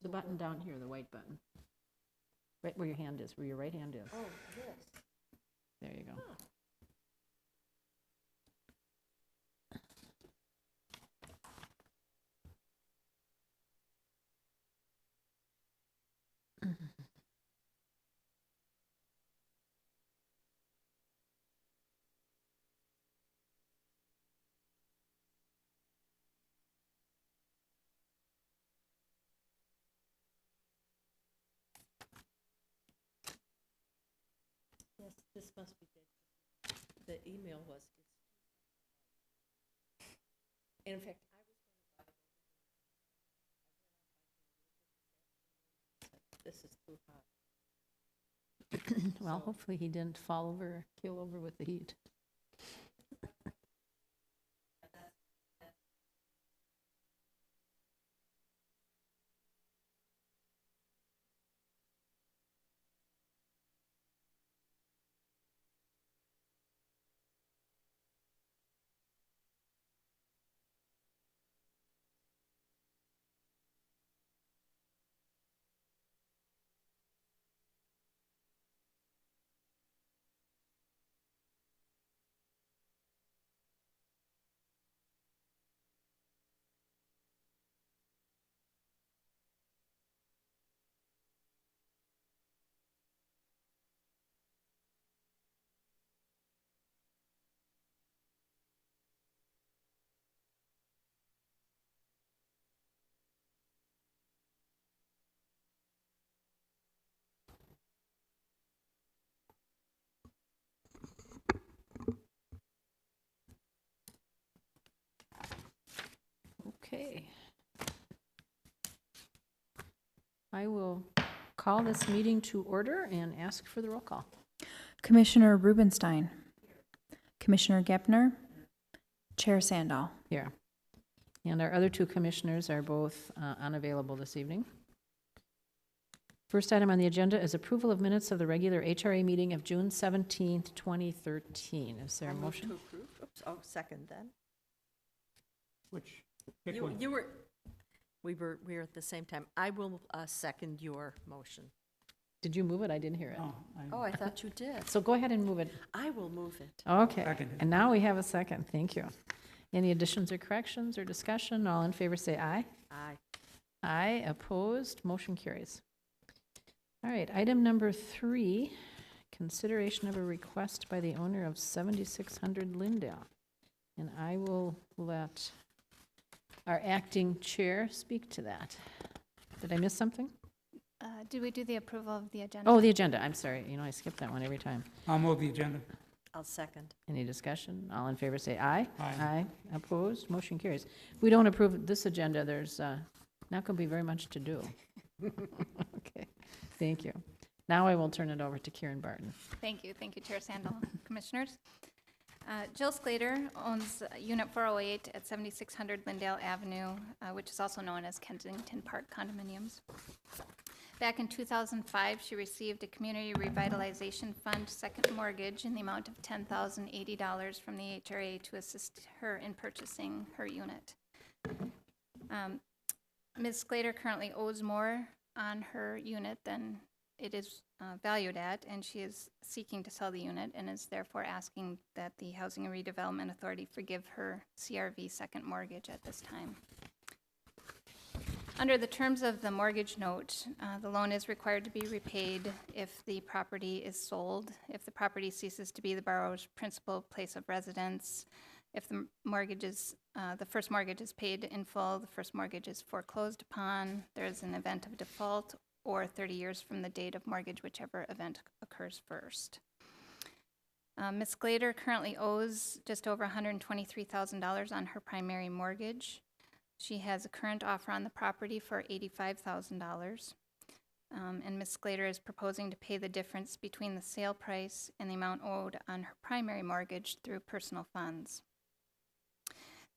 The button down here, the white button. Right where your hand is, where your right hand is. Oh, yes. There you go. Yes, this must be good. The email was, and in fact, this is too hot. Well, So- hopefully he didn't fall over, or keel over with the heat. Okay. I will call this meeting to order and ask for the roll call. Commissioner Rubenstein. Commissioner Gepner. Chair Sandall. Here. And our other two commissioners are both unavailable this evening. First item on the agenda is approval of minutes of the regular HRA meeting of June 17th, 2013. Is there a I'll move motion? to approve. Oops, oh, second then. Which, pick You, one. you were, we were at the same time. I will second your motion. Did you move it? I didn't hear it. Oh, Oh, I thought you did. So go ahead and move it. I will move it. Okay. Second. And now we have a second. Thank you. Any additions or corrections or discussion? All in favor say aye. Aye. Aye. Opposed? Motion carries. All right, item number 3, consideration of a request by the owner of 7600 Lindale. And I will let our acting chair speak to that. Did I miss something? Did we do the approval of the agenda? Oh, the agenda. I'm sorry. You know, I skip that one every time. I'll move the agenda. I'll second. Any discussion? All in favor say aye. Aye. Aye. Opposed? Motion carries. If we don't approve this agenda, there's not going to be very much to do. Okay. Thank you. Now I will turn it over to Karen Barton. Thank you, Chair Sandal. Commissioners. Jill Sclater owns Unit 408 at 7600 Lindale Avenue, which is also known as Kensington Park Condominiums. Back in 2005, she received a Community Revitalization Fund second mortgage in the amount of $10,080 from the HRA to assist her in purchasing her unit. Ms. Sclater currently owes more on her unit than it is valued at, and she is seeking to sell the unit and is therefore asking that the Housing and Redevelopment Authority forgive her CRV second mortgage at this time. Under the terms of the mortgage note, the loan is required to be repaid if the property is sold, if the property ceases to be the borrower's principal place of residence, if the mortgage is, the first mortgage is paid in full, the first mortgage is foreclosed upon, there is an event of default, or 30 years from the date of mortgage, whichever event occurs first. Ms. Sclater currently owes just over $123,000 on her primary mortgage. She has a current offer on the property for $85,000. And Ms. Sclater is proposing to pay the difference between the sale price and the amount owed on her primary mortgage through personal funds.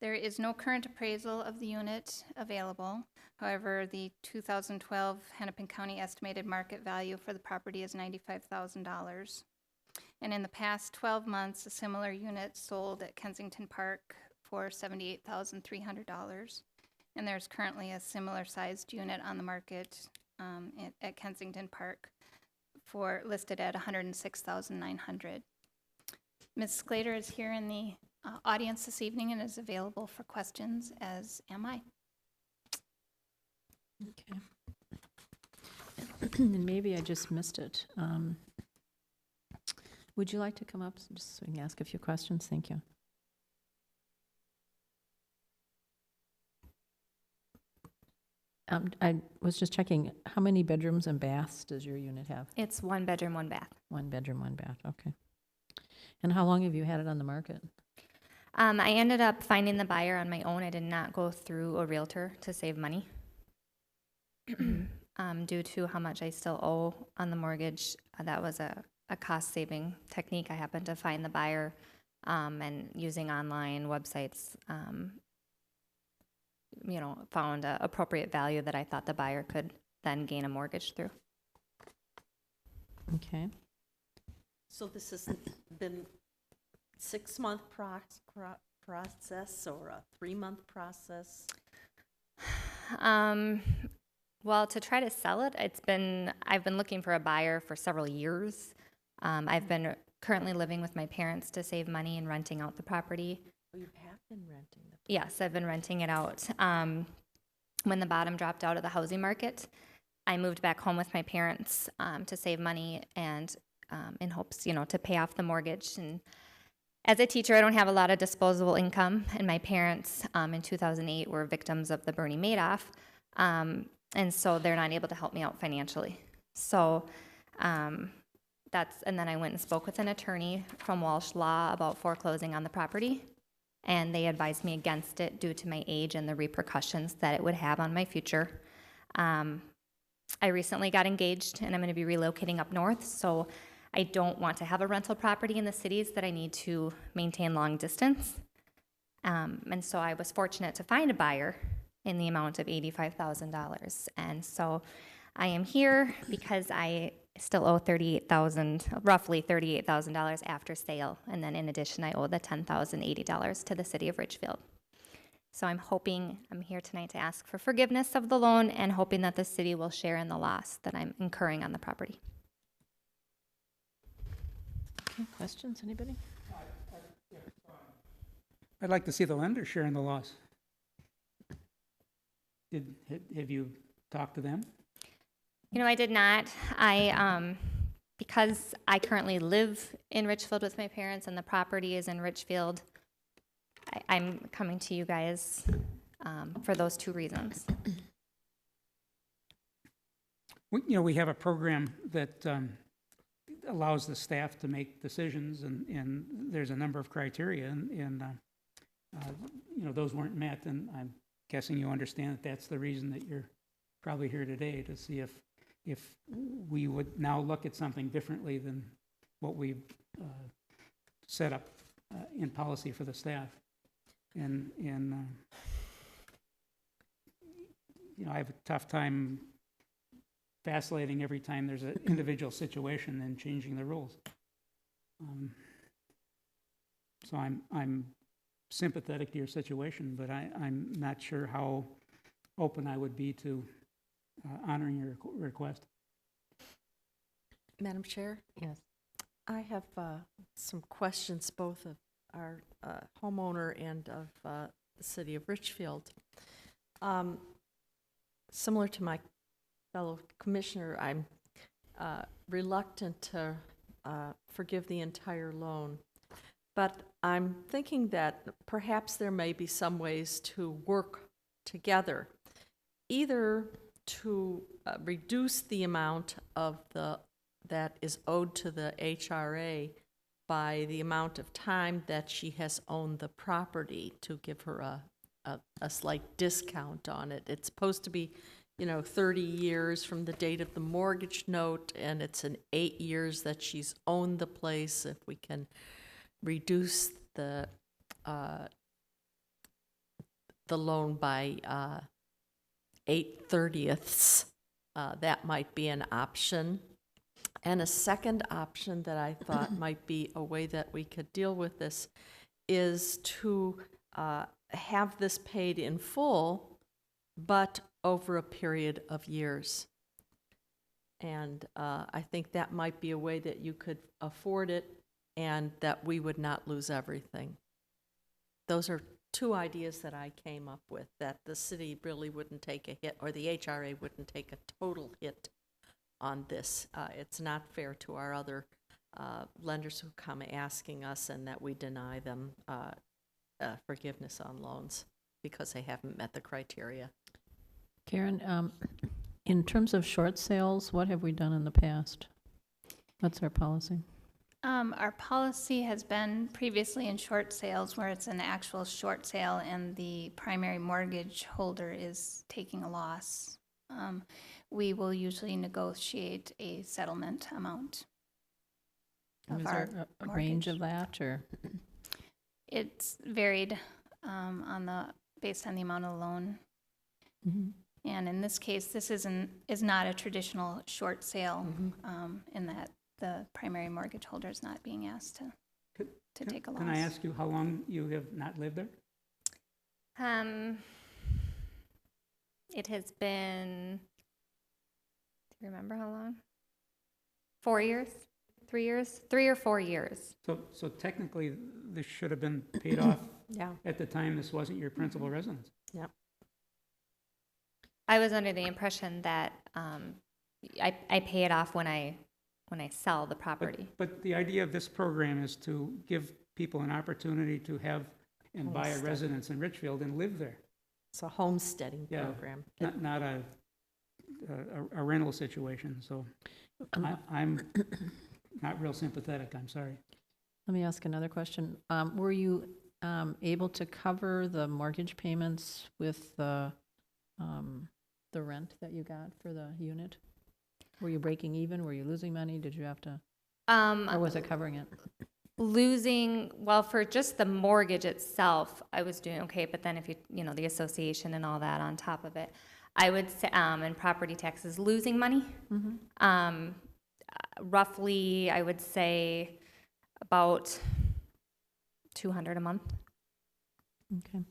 There is no current appraisal of the unit available. However, the 2012 Hennepin County estimated market value for the property is $95,000. And in the past 12 months, a similar unit sold at Kensington Park for $78,300. And there's currently a similar sized unit on the market at Kensington Park listed at $106,900. Ms. Sclater is here in the audience this evening and is available for questions, as am I. Okay. And maybe I just missed it. Would you like to come up just so we can ask a few questions? Thank you. I was just checking, how many bedrooms and baths does your unit have? It's 1 bedroom, 1 bath. 1 bedroom, 1 bath, okay. And how long have you had it on the market? I ended up finding the buyer on my own. I did not go through a realtor to save money. Due to how much I still owe on the mortgage, that was a cost-saving technique. I happened to find the buyer and using online websites, found an appropriate value that I thought the buyer could then gain a mortgage through. Okay. So this has been 6-month process or a 3-month process? Well, to try to sell it, I've been looking for a buyer for several years. I've been currently living with my parents to save money and renting out the property. Oh, you have been renting the Yes, I've been renting it out. When the bottom dropped out of the housing market, I moved back home with my parents to save money and in hopes, to pay off the mortgage. And as a teacher, I don't have a lot of disposable income, and my parents in 2008 were victims of the Bernie Madoff, and so they're not able to help me out financially. So and then I went and spoke with an attorney from Walsh Law about foreclosing on the property, and they advised me against it due to my age and the repercussions that it would have on my future. I recently got engaged, and I'm going to be relocating up north, so I don't want to have a rental property in the cities that I need to maintain long distance. And so I was fortunate to find a buyer in the amount of $85,000. And so I am here because I still owe roughly $38,000 after sale. And then in addition, I owe the $10,080 to the city of Richfield. So I'm here tonight to ask for forgiveness of the loan and hoping that the city will share in the loss that I'm incurring on the property. Okay, questions, anybody? I'd like to see the lender sharing the loss. Have you talked to them? I did not. Because I currently live in Richfield with my parents and the property is in Richfield, I'm coming to you guys for those 2 reasons. We have a program that allows the staff to make decisions, and there's a number of criteria, and those weren't met, and I'm guessing you understand that that's the reason that you're probably here today, to see if we would now look at something differently than what we've set up in policy for the staff. And I have a tough time vacillating every time there's an individual situation and changing the rules. So I'm sympathetic to your situation, but I'm not sure how open I would be to honoring your request. Madam Chair? Yes. I have some questions, both of our homeowner and of the city of Richfield. Similar to my fellow commissioner, I'm reluctant to forgive the entire loan, but I'm thinking that perhaps there may be some ways to work together, either to reduce the amount of that is owed to the HRA by the amount of time that she has owned the property, to give her a slight discount on it. It's supposed to be 30 years from the date of the mortgage note, and it's in 8 years that she's owned the place. If we can reduce the loan by 8/30ths, that might be an option. And a second option that I thought might be a way that we could deal with this is to have this paid in full but over a period of years. And I think that might be a way that you could afford it and that we would not lose everything. Those are two ideas that I came up with, that the city really wouldn't take a hit, or the HRA wouldn't take a total hit on this. It's not fair to our other lenders who come asking us and that we deny them forgiveness on loans because they haven't met the criteria. Karen, in terms of short sales, what have we done in the past? What's our policy? Our policy has been previously in short sales where it's an actual short sale and the primary mortgage holder is taking a loss. We will usually negotiate a settlement amount And of is our there a range of mortgage. that, or? It's varied based on the amount of loan. And in this case, this is not a traditional short sale in that the primary mortgage holder is not being asked to take a loss. Can I ask you how long you have not lived there? It has been, do you remember how long? 4 years? 3 years? 3 or 4 years. So technically, this should have been paid off Yeah. at the time this wasn't your principal residence. Yep. I was under the impression that I pay it off when I sell the property. But the idea of this program is to give people an opportunity to have and buy a Homestead. residence in Richfield and live there, It's a homesteading Yeah. program. not a rental situation. So I'm not real sympathetic, I'm sorry. Let me ask another question. Were you able to cover the mortgage payments with the rent that you got for the unit? Were you breaking even? Were you losing money? Did you have to, or was it covering it? Losing, well, for just the mortgage itself, I was doing okay, but then if the association and all that on top of it, I would say, and property taxes, losing money. Roughly, I would say about $200 a month. Okay.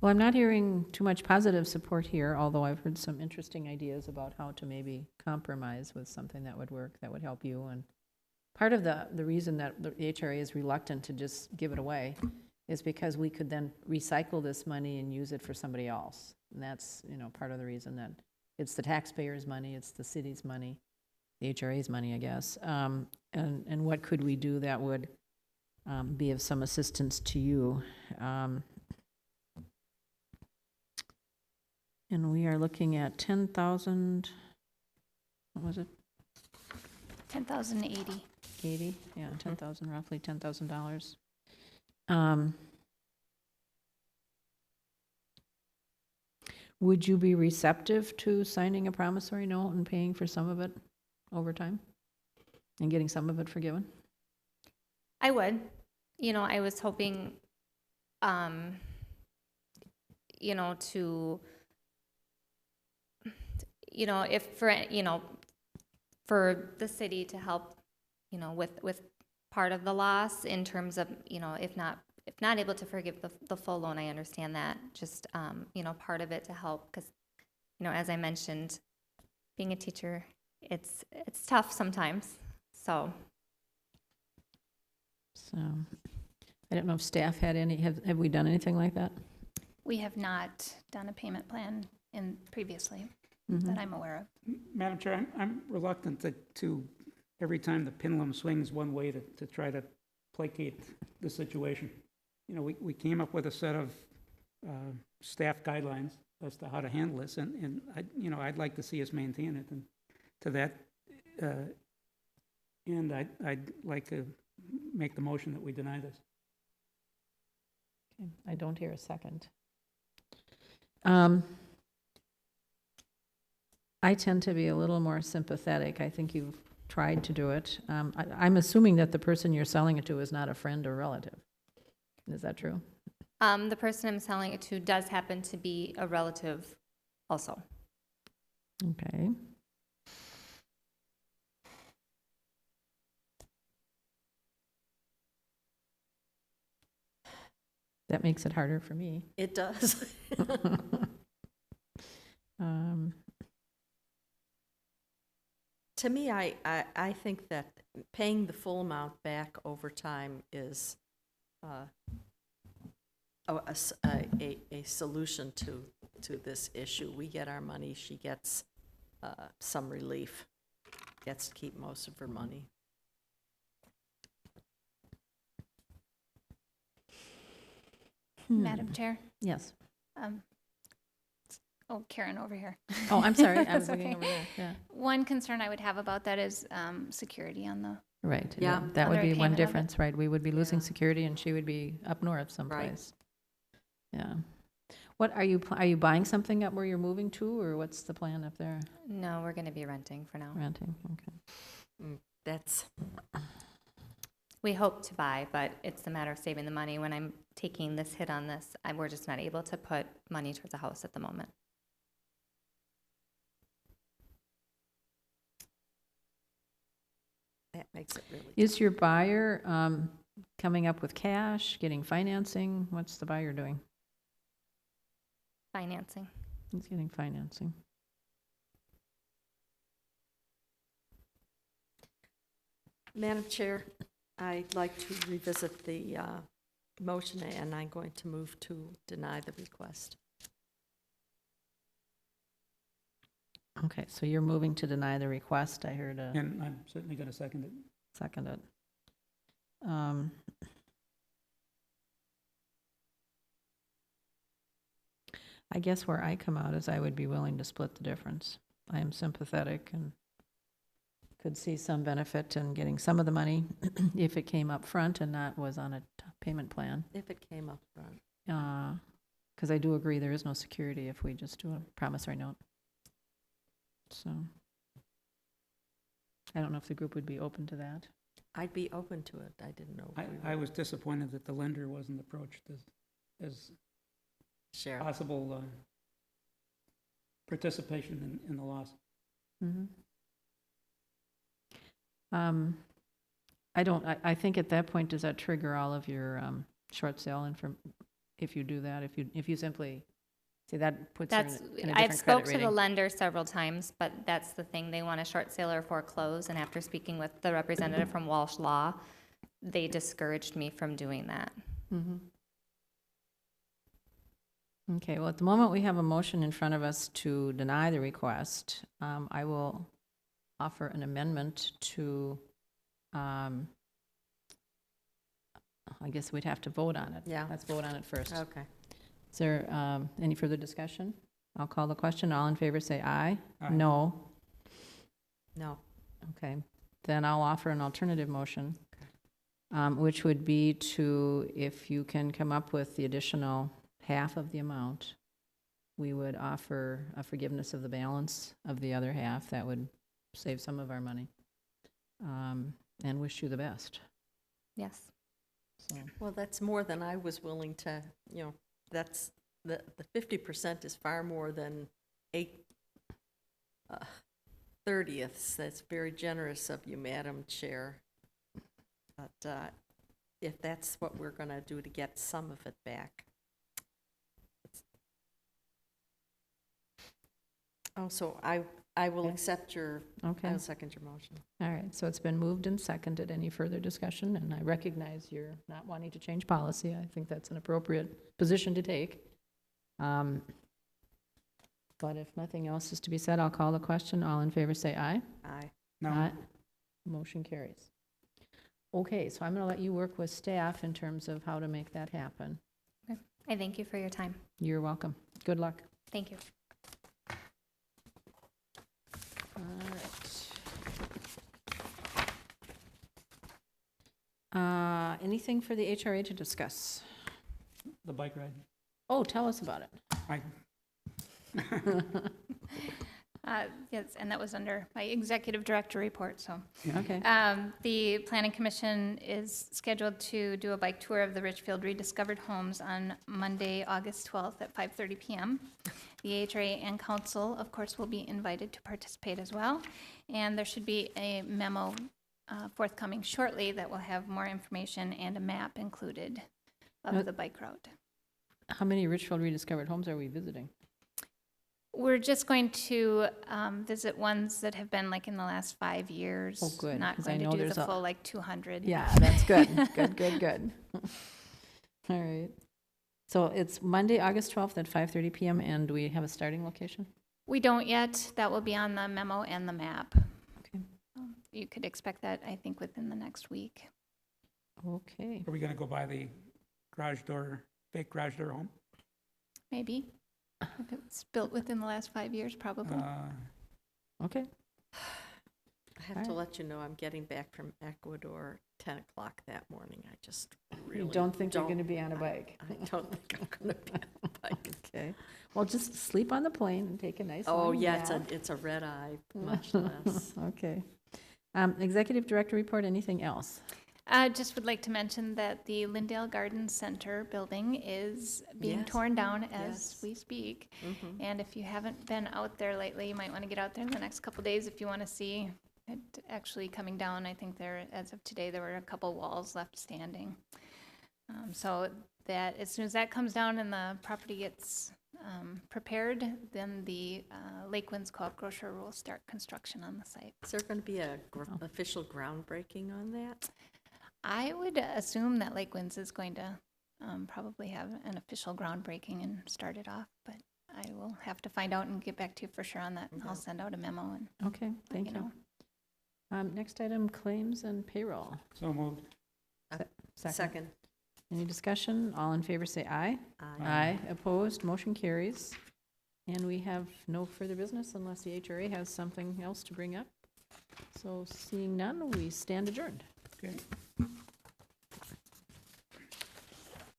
Well, I'm not hearing too much positive support here, although I've heard some interesting ideas about how to maybe compromise with something that would work, that would help you. And part of the reason that the HRA is reluctant to just give it away is because we could then recycle this money and use it for somebody else. And that's, part of the reason that it's the taxpayers' money, it's the city's money, the HRA's money, I guess. And what could we do that would be of some assistance to you? And we are looking at 10,000, what was it? 10,080. 80, yeah, 10,000, roughly $10,000. Would you be receptive to signing a promissory note and paying for some of it over time? And getting some of it forgiven? I would. I was hoping, if for the city to help, with part of the loss in terms of, if not able to forgive the full loan, I understand that. Just, part of it to help, because, as I mentioned, being a teacher, it's tough sometimes. So I don't know if staff had any, have we done anything like that? We have not done a payment plan previously that I'm aware of. Madam Chair, I'm reluctant to every time the pendulum swings one way to try to placate the situation. We came up with a set of staff guidelines as to how to handle this, and I'd like to see us maintain it. And to that end, I'd like to make the motion that we deny this. Okay, I don't hear a second. I tend to be a little more sympathetic. I think you've tried to do it. I'm assuming that the person you're selling it to is not a friend or relative. Is that true? the person I'm selling it to does happen to be a relative also. Okay. That makes it harder for me. It does. Um, To me, I think that paying the full amount back over time is a solution to this issue. We get our money, she gets some relief, gets to keep most of her money. Madam Chair. Yes. um, Oh, Karen over here. Oh, I'm sorry. I was That's looking okay. over there. Yeah. One concern I would have about that is security on the, Right. Yeah. That would Other be one payment of it. difference, right? We would be losing Yeah. security and she would be up north someplace. Yeah. What, are you buying something up where you're moving to, or what's the plan up there? No, we're going to be renting for now. Renting, okay. That's, We hope to buy, but it's a matter of saving the money. When I'm taking this hit on this, we're just not able to put money towards a house at the moment. that makes it really. Is your buyer coming up with cash, getting financing? What's the buyer doing? Financing. He's getting financing. Madam Chair, I'd like to revisit the motion, and I'm going to move to deny the request. Okay, so you're moving to deny the request. I heard a And I'm certainly going to second it. second it. I guess where I come out is I would be willing to split the difference. I am sympathetic and could see some benefit in getting some of the money if it came up front and not was on a payment plan. If it came up front. Because I do agree there is no security if we just do a promissory note. So I don't know if the group would be open to that. I'd be open to it. I didn't know. if we I were- was disappointed that the lender wasn't approached as Sheriff. possible participation in the loss. Mm-hmm. I think at that point, does that trigger all of your short sale if you do that, if you simply, see, that puts her in That's, a I've different credit spoke to the rating. lender several times, but that's the thing. They want a short sale or foreclose, and after speaking with the representative from Walsh Law, they discouraged me from doing that. Mm-hmm. Okay, well, at the moment, we have a motion in front of us to deny the request. I will offer an amendment to, I guess we'd have to vote on it. Yeah. Let's vote on it first. Okay. Is there any further discussion? I'll call the question. All in favor, say aye. Aye. No. No. Okay. Then I'll offer an alternative motion, which would be to, if you can come up with the additional half of the amount, we would offer a forgiveness of the balance of the other half. That would save some of our money. And wish you the best. Yes. So, Well, that's more than I was willing to, that's, the 50% is far more than 8/30ths. That's very generous of you, Madam Chair. But if that's what we're going to do to get some of it back. So I will Okay. accept your, okay. I'll second your motion. All right. So it's been moved and seconded. Any further discussion? And I recognize you're not wanting to change policy. I think that's an appropriate position to take. But if nothing else is to be said, I'll call the question. All in favor, say aye. Aye. No, Aye. Motion carries. Okay, so I'm going to let you work with staff in terms of how to make that happen. I thank you for your time. You're welcome. Good luck. Thank you. All right. Anything for the HRA to discuss? the bike ride. Oh, tell us about it. yes, and that was under my executive director report, so. Okay. The Planning Commission is scheduled to do a bike tour of the Richfield rediscovered homes on Monday, August 12th at 5:30 PM. The HRA and council, of course, will be invited to participate as well. And there should be a memo forthcoming shortly that will have more information and a map included of the bike route. how many Richfield rediscovered homes are we visiting? We're just going to visit ones that have been like in the last 5 years. Oh, good, Not 'cause I going know to do there's the a- full like 200. Yeah, that's good. Good, good, good. All right. So it's Monday, August 12th at 5:30 PM, and do we have a starting location? We don't yet. That will be on the memo and the map. Okay. You could expect that, I think, within the next week. Okay. Are we gonna go by the garage door, fake garage door home? Maybe. If it was built within the last 5 years, probably. Okay. I have to Alright. let you know, I'm getting back from Ecuador 10 o'clock that morning. I just really You don't think you're going to be on a bike? I don't think I'm going to be on a bike. Okay. Well, just sleep on the plane and take a nice Oh, long yeah, nap. it's a red eye, much less. Okay. Executive Director report, anything else? I just would like to mention that the Lindale Garden Center building is being Yes. torn down as Yes. we speak. Mhm. And if you haven't been out there lately, you might want to get out there in the next couple days if you want to see it actually coming down. I think there, as of today, there were a couple walls left standing. So that as soon as that comes down and the property gets prepared, then the Lake Winds Co-op grocer will start construction on the site. Is there going to be a official groundbreaking on that? I would assume that Lake Winds is going to probably have an official groundbreaking and start it off, but I will have to find out and get back to you for sure on that. I'll send out a memo and Okay, let thank you you. know. Next item, claims and payroll. So moved. Second. Any discussion? All in favor say aye. Aye. Opposed, motion carries. And we have no further business unless the HRA has something else to bring up. So seeing none, we stand adjourned. Okay.